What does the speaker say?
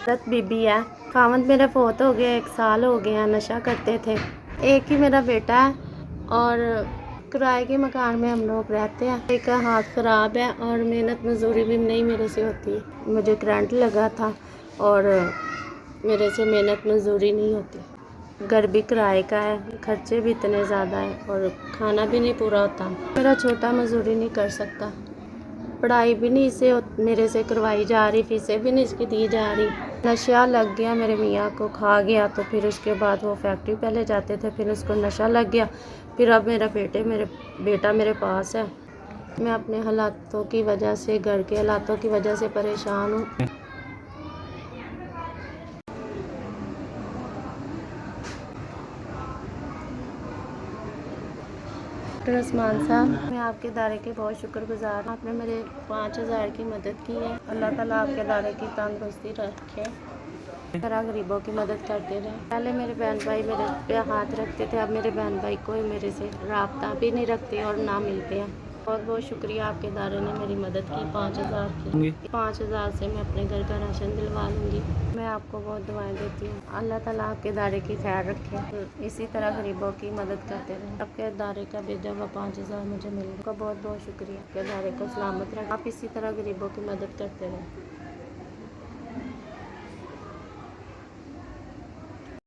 दत बीबी है। खावंद मेरे फोत हो गया, 1 साल हो गया, नशा करते थे। एक ही मेरा बेटा है और किराए के मकान में हम लोग रहते हैं। एक का हाथ ख़राब है और मेहनत मजदूरी भी नहीं मेरे से होती। मुझे करंट लगा था और मेरे से मेहनत मजदूरी नहीं होती। घर भी किराए का है, खर्चे भी इतने ज़्यादा हैं और खाना भी नहीं पूरा होता। मेरा छोटा मजदूरी नहीं कर सकता, पढ़ाई भी नहीं इसे मेरे से करवाई जा रही, फीसें भी नहीं इसकी दी जा रही। नशा लग गया मेरे मियाँ को, खा गया तो फिर उसके बाद वो फैक्ट्री पहले जाते थे, फिर उसको नशा लग गया। फिर अब मेरा बेटा मेरे पास है। मैं अपने हालातों की वजह से, घर के हालातों की वजह से परेशान हूँ। डॉक्टर उस्मान साहब, मैं आपके इदारे के बहुत शुक्रगुजार हूँ। आपने मेरे 5000 की मदद की है। अल्लाह ताला आपके इदारे की तंदुरुस्ती रखे, तरह गरीबों की मदद करते रहे। पहले मेरे बहन भाई मेरे पे हाथ रखते थे, अब मेरे बहन भाई कोई मेरे से राब्ता भी नहीं रखते और ना मिलते हैं। बहुत बहुत शुक्रिया, आपके इदारे ने मेरी मदद की 5000 की। 5000 से मैं अपने घर का राशन दिलवा लूँगी। मैं आपको बहुत दुआएं देती हूँ। अल्लाह ताला आपके इदारे की खैर रखे, इसी तरह गरीबों की मदद करते रहें। आपके इदारे का भेजा हुआ 5000 मुझे मिला। आपका बहुत बहुत शुक्रिया। आपके इदारे को सलामत रखें। आप इसी तरह गरीबों की मदद करते रहें।